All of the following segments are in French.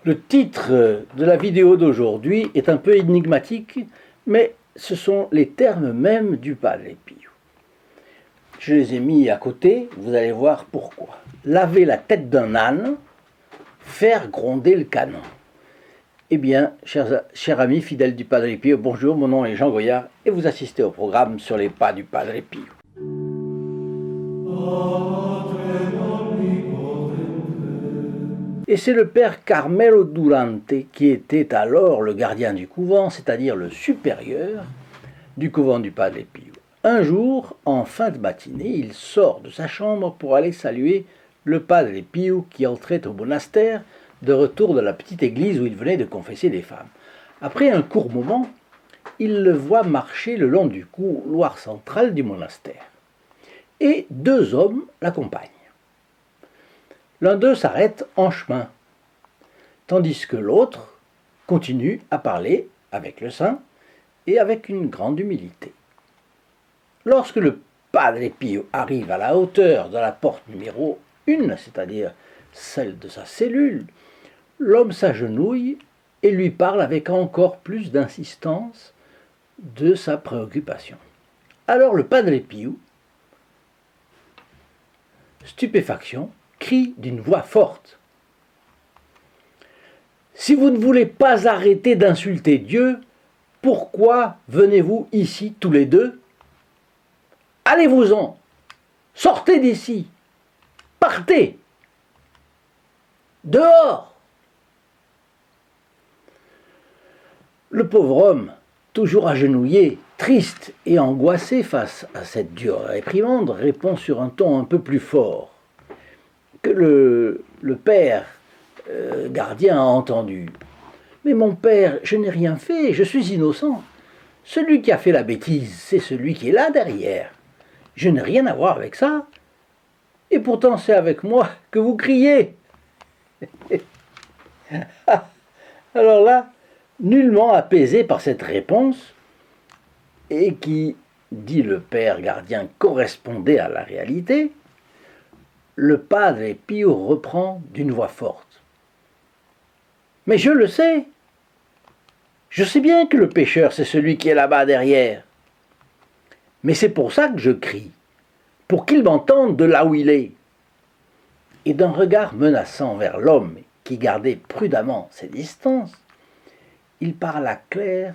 Le titre de la vidéo d'aujourd'hui est un peu énigmatique, mais ce sont les termes mêmes du Padre Pio. Je les ai mis à côté, vous allez voir pourquoi. Laver la tête d'un âne, faire gronder le canon. Eh bien, chers amis fidèles du Padre Pio, bonjour, mon nom est Jean Goyard et vous assistez au programme sur les pas du Padre Pio. Et c'est le père Carmelo Durante qui était alors le gardien du couvent, c'est-à-dire le supérieur du couvent du Padre Pio. Un jour, en fin de matinée, il sort de sa chambre pour aller saluer le Padre Pio qui entrait au monastère de retour de la petite église où il venait de confesser des femmes. Après un court moment, il le voit marcher le long du couloir central du monastère. Et deux hommes l'accompagnent. L'un d'eux s'arrête en chemin, tandis que l'autre continue à parler avec le saint et avec une grande humilité. Lorsque le Padre Pio arrive à la hauteur de la porte numéro 1, c'est-à-dire celle de sa cellule, l'homme s'agenouille et lui parle avec encore plus d'insistance de sa préoccupation. Alors le Padre Pio, stupéfaction, crie d'une voix forte: « Si vous ne voulez pas arrêter d'insulter Dieu, pourquoi venez-vous ici tous les deux? Allez-vous-en, sortez d'ici, partez, dehors !» Le pauvre homme, toujours agenouillé, triste et angoissé face à cette dure réprimande, répond sur un ton un peu plus fort que le père gardien a entendu. « Mais mon père, je n'ai rien fait, je suis innocent. Celui qui a fait la bêtise, c'est celui qui est là derrière. Je n'ai rien à voir avec ça. Et pourtant, c'est avec moi que vous criez. » Alors là, nullement apaisé par cette réponse, et qui, dit le père gardien, correspondait à la réalité, le Padre Pio reprend d'une voix forte: « Mais je le sais. Je sais bien que le pécheur, c'est celui qui est là-bas derrière. Mais c'est pour ça que je crie, pour qu'il m'entende de là où il est. » Et d'un regard menaçant vers l'homme qui gardait prudemment ses distances, il parla clair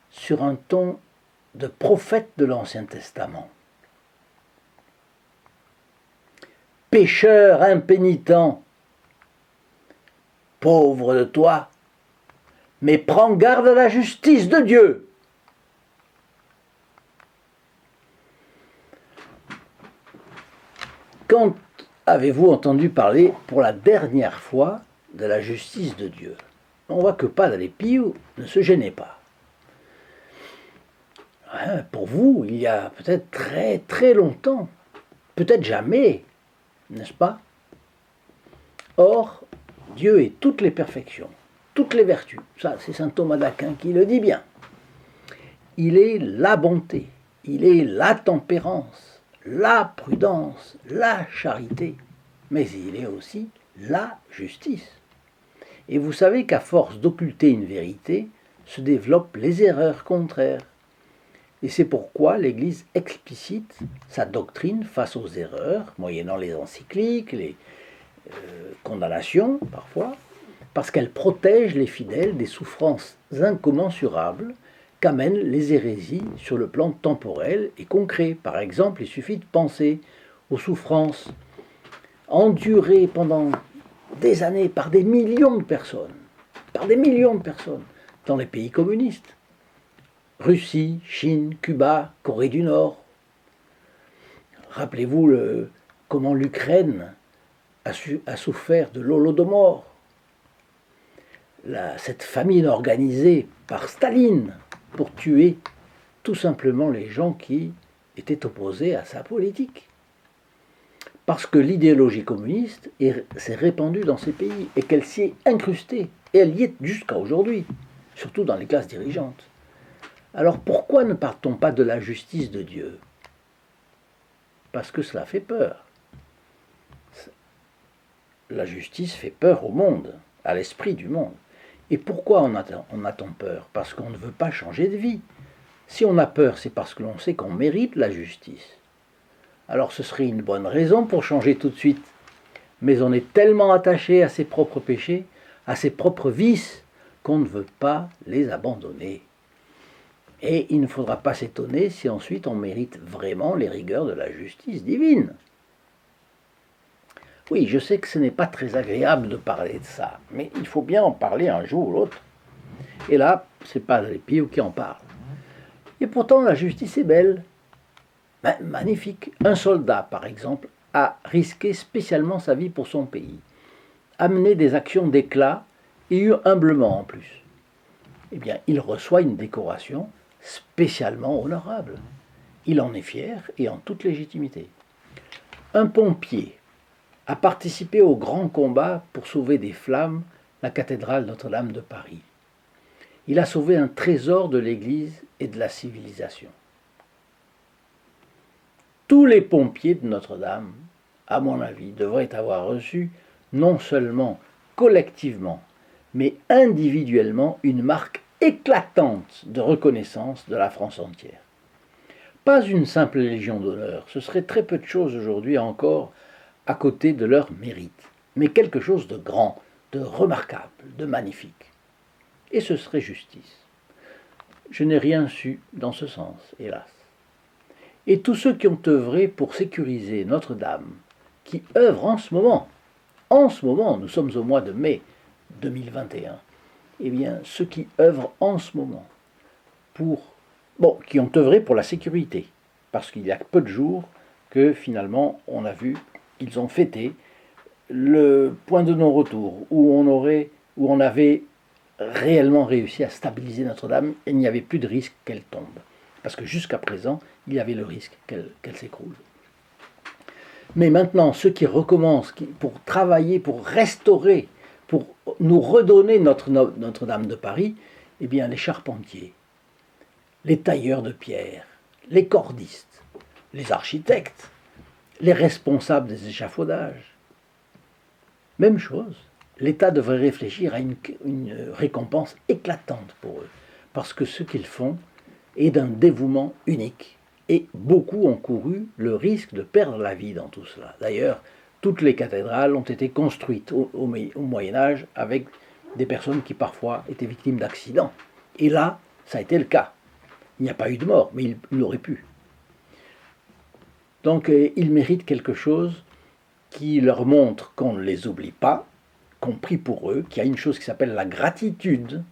sur un ton de prophète de l'Ancien Testament. « Pécheur impénitent, pauvre de toi, mais prends garde à la justice de Dieu. » Quand avez-vous entendu parler pour la dernière fois de la justice de Dieu? On voit que Padre Pio ne se gênait pas. Pour vous, il y a peut-être très très longtemps, peut-être jamais, n'est-ce pas? Or, Dieu est toutes les perfections, toutes les vertus. Ça, c'est saint Thomas d'Aquin qui le dit bien. Il est la bonté, il est la tempérance, la prudence, la charité, mais il est aussi la justice. Et vous savez qu'à force d'occulter une vérité, se développent les erreurs contraires. Et c'est pourquoi l'Église explicite sa doctrine face aux erreurs, moyennant les encycliques, les condamnations parfois, parce qu'elle protège les fidèles des souffrances incommensurables qu'amènent les hérésies sur le plan temporel et concret. Par exemple, il suffit de penser aux souffrances endurées pendant des années par des millions de personnes, dans les pays communistes. Russie, Chine, Cuba, Corée du Nord. Rappelez-vous comment l'Ukraine a souffert de l'Holodomor. Cette famine organisée par Staline pour tuer tout simplement les gens qui étaient opposés à sa politique. Parce que l'idéologie communiste s'est répandue dans ces pays et qu'elle s'y est incrustée. Et elle y est jusqu'à aujourd'hui, surtout dans les classes dirigeantes. Alors pourquoi ne parle-t-on pas de la justice de Dieu? Parce que cela fait peur. La justice fait peur au monde. à l'esprit du monde. Et pourquoi on a-t-on peur? Parce qu'on ne veut pas changer de vie. Si on a peur, c'est parce que l'on sait qu'on mérite la justice. Alors ce serait une bonne raison pour changer tout de suite. Mais on est tellement attaché à ses propres péchés, à ses propres vices, qu'on ne veut pas les abandonner. Et il ne faudra pas s'étonner si ensuite on mérite vraiment les rigueurs de la justice divine. Oui, je sais que ce n'est pas très agréable de parler de ça, mais il faut bien en parler un jour ou l'autre. Et là, ce n'est pas les pieux qui en parlent. Et pourtant, la justice est belle. Ben, magnifique. Un soldat, par exemple, a risqué spécialement sa vie pour son pays, a mené des actions d'éclat et eu humblement en plus. Eh bien, il reçoit une décoration spécialement honorable. Il en est fier et en toute légitimité. Un pompier a participé au grand combat pour sauver des flammes la cathédrale Notre-Dame de Paris. Il a sauvé un trésor de l'Église et de la civilisation. Tous les pompiers de Notre-Dame, à mon avis, devraient avoir reçu non seulement collectivement, mais individuellement une marque éclatante de reconnaissance de la France entière. Pas une simple légion d'honneur, ce serait très peu de choses aujourd'hui encore à côté de leur mérite, mais quelque chose de grand, de remarquable, de magnifique. Et ce serait justice. Je n'ai rien su dans ce sens, hélas. Et tous ceux qui ont œuvré pour sécuriser Notre-Dame, qui œuvrent en ce moment, nous sommes au mois de mai 2021, eh bien, ceux qui œuvrent en ce moment qui ont œuvré pour la sécurité, parce qu'il y a peu de jours que finalement on a vu, ils ont fêté le point de non-retour où on avait réellement réussi à stabiliser Notre-Dame et il n'y avait plus de risque qu'elle tombe, parce que jusqu'à présent il y avait le risque qu'elle s'écroule. Mais maintenant, ceux qui recommencent pour travailler, pour restaurer, pour nous redonner Notre-Dame de Paris, eh bien les charpentiers, les tailleurs de pierre, les cordistes, les architectes, les responsables des échafaudages. Même chose, l'État devrait réfléchir à une récompense éclatante pour eux, parce que ce qu'ils font est d'un dévouement unique. Et beaucoup ont couru le risque de perdre la vie dans tout cela. D'ailleurs, toutes les cathédrales ont été construites au Moyen-Âge avec des personnes qui parfois étaient victimes d'accidents. Et là, ça a été le cas. Il n'y a pas eu de mort, mais il aurait pu. Donc, ils méritent quelque chose qui leur montre qu'on ne les oublie pas, qu'on prie pour eux, qu'il y a une chose qui s'appelle la gratitude,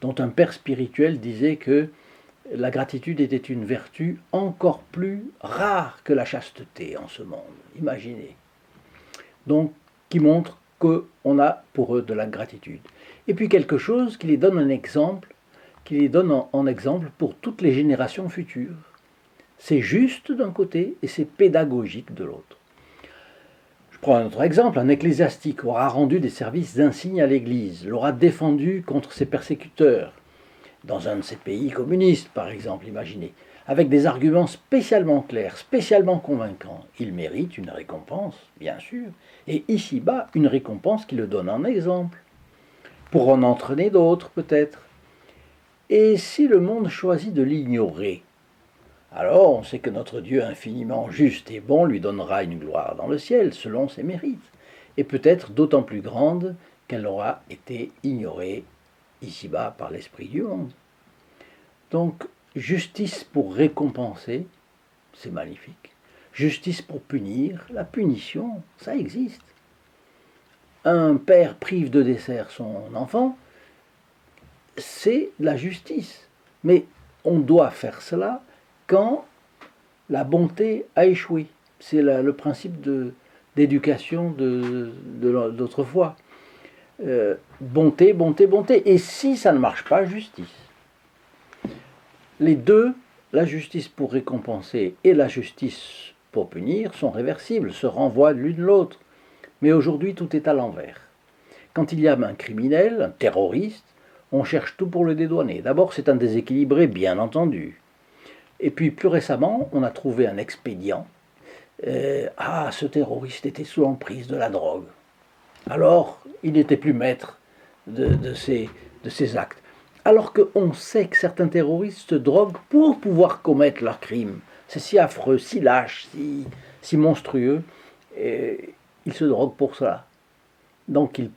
dont un père spirituel disait que la gratitude était une vertu encore plus rare que la chasteté en ce monde. Imaginez. Donc, qui montre qu'on a pour eux de la gratitude. Et puis quelque chose qui les donne un exemple, qui les donne en exemple pour toutes les générations futures. C'est juste d'un côté et c'est pédagogique de l'autre. Je prends un autre exemple. Un ecclésiastique aura rendu des services insignes à l'Église, l'aura défendu contre ses persécuteurs, dans un de ces pays communistes, par exemple, imaginez, avec des arguments spécialement clairs, spécialement convaincants. Il mérite une récompense, bien sûr, et ici-bas, une récompense qui le donne en exemple, pour en entraîner d'autres, peut-être. Et si le monde choisit de l'ignorer, alors on sait que notre Dieu infiniment juste et bon lui donnera une gloire dans le ciel, selon ses mérites, et peut-être d'autant plus grande qu'elle aura été ignorée ici-bas par l'esprit du monde. Donc, justice pour récompenser, c'est magnifique. Justice pour punir, la punition, ça existe. Un père prive de dessert son enfant, c'est la justice. Mais on doit faire cela quand la bonté a échoué. C'est le principe d'éducation d'autrefois. Bonté, bonté, bonté. Et si ça ne marche pas, justice. Les deux, la justice pour récompenser et la justice pour punir, sont réversibles, se renvoient l'une l'autre. Mais aujourd'hui, tout est à l'envers. Quand il y a un criminel, un terroriste, on cherche tout pour le dédouaner. D'abord, c'est un déséquilibré, bien entendu. Et puis, plus récemment, on a trouvé un expédient. Ce terroriste était sous l'emprise de la drogue. Alors, il n'était plus maître de ses actes. Alors qu'on sait que certains terroristes se droguent pour pouvoir commettre leurs crimes. C'est si affreux, si lâche, si monstrueux. Et ils se droguent pour cela. Donc ils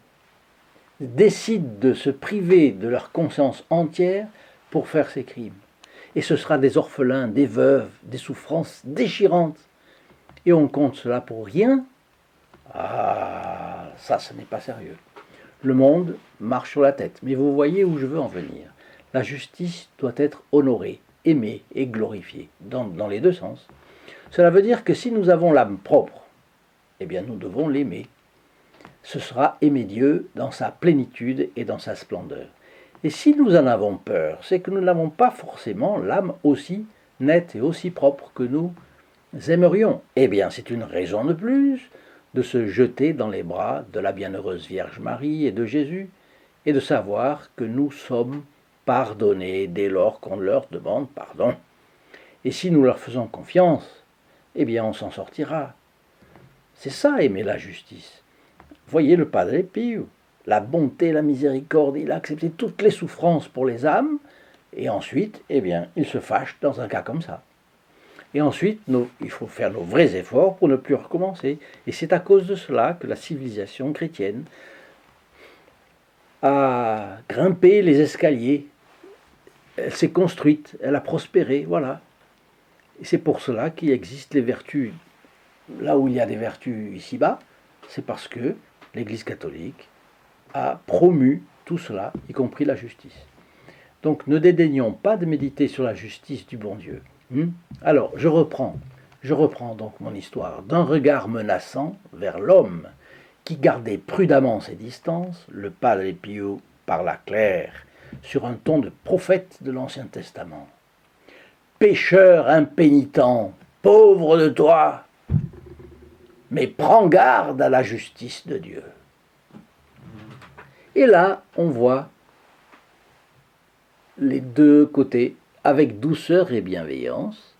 décident de se priver de leur conscience entière pour faire ces crimes. Et ce sera des orphelins, des veuves, des souffrances déchirantes. Et on compte cela pour rien. Ah, ça, ce n'est pas sérieux. Le monde marche sur la tête. Mais vous voyez où je veux en venir. La justice doit être honorée, aimée et glorifiée, dans les deux sens. Cela veut dire que si nous avons l'âme propre, eh bien nous devons l'aimer. Ce sera aimer Dieu dans sa plénitude et dans sa splendeur. Et si nous en avons peur, c'est que nous n'avons pas forcément l'âme aussi nette et aussi propre que nous aimerions. Eh bien, c'est une raison de plus de se jeter dans les bras de la bienheureuse Vierge Marie et de Jésus, et de savoir que nous sommes pardonnés dès lors qu'on leur demande pardon. Et si nous leur faisons confiance, eh bien on s'en sortira. C'est ça, aimer la justice. Voyez le Padre Pio, la bonté, la miséricorde, il a accepté toutes les souffrances pour les âmes, et ensuite, eh bien, il se fâche dans un cas comme ça. Et ensuite, il faut faire nos vrais efforts pour ne plus recommencer. Et c'est à cause de cela que la civilisation chrétienne a grimpé les escaliers, elle s'est construite, elle a prospéré, voilà. Et c'est pour cela qu'il existe les vertus. Là où il y a des vertus ici-bas, c'est parce que l'Église catholique a promu tout cela, y compris la justice. Donc ne dédaignons pas de méditer sur la justice du bon Dieu. Alors, je reprends donc mon histoire. D'un regard menaçant vers l'homme qui gardait prudemment ses distances, le Padre Pio parla clair, sur un ton de prophète de l'Ancien Testament. Pécheur impénitent, pauvre de toi, mais prends garde à la justice de Dieu. Et là, on voit les deux côtés, avec douceur et bienveillance.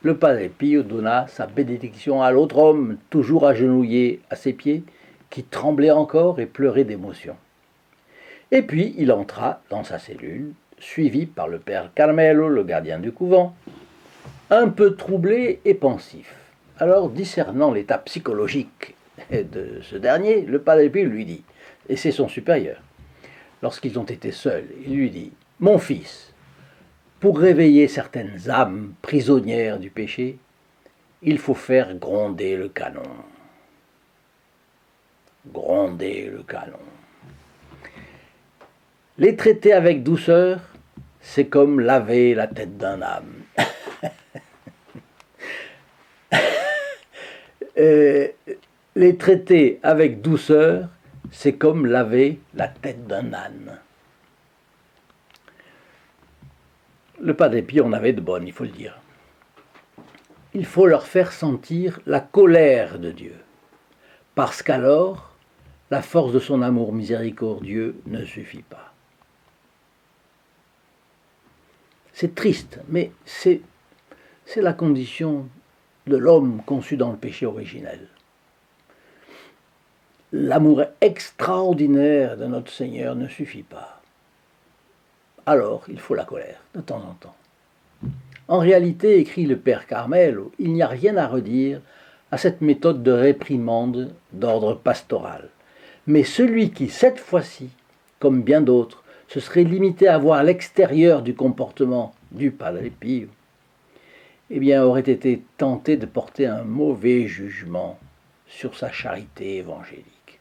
Le Padre Pio donna sa bénédiction à l'autre homme, toujours agenouillé à ses pieds, qui tremblait encore et pleurait d'émotion. Et puis il entra dans sa cellule, suivi par le père Carmelo, le gardien du couvent, un peu troublé et pensif. Alors, discernant l'état psychologique de ce dernier, le Padre Pio lui dit, et c'est son supérieur, lorsqu'ils ont été seuls, il lui dit, « Mon fils, pour réveiller certaines âmes prisonnières du péché, il faut faire gronder le canon. » Gronder le canon. Les traiter avec douceur, c'est comme laver la tête d'un âne. Les traiter avec douceur, c'est comme laver la tête d'un âne. Le Padre Pio en avait de bonnes, il faut le dire. Il faut leur faire sentir la colère de Dieu, parce qu'alors, la force de son amour miséricordieux ne suffit pas. C'est triste, mais c'est la condition de l'homme conçu dans le péché originel. L'amour extraordinaire de notre Seigneur ne suffit pas. Alors, il faut la colère, de temps en temps. En réalité, écrit le père Carmelo, il n'y a rien à redire à cette méthode de réprimande d'ordre pastoral. Mais celui qui, cette fois-ci, comme bien d'autres, se serait limité à voir l'extérieur du comportement du Padre Pio, eh bien, aurait été tenté de porter un mauvais jugement sur sa charité évangélique.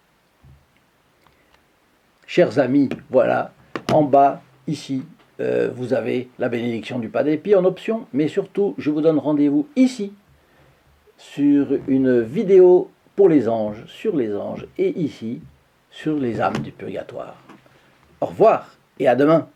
Chers amis, voilà, en bas, ici, vous avez la bénédiction du Padre Pio en option, mais surtout, je vous donne rendez-vous ici, sur une vidéo pour les anges, sur les anges, et ici, sur les âmes du purgatoire. Au revoir et à demain.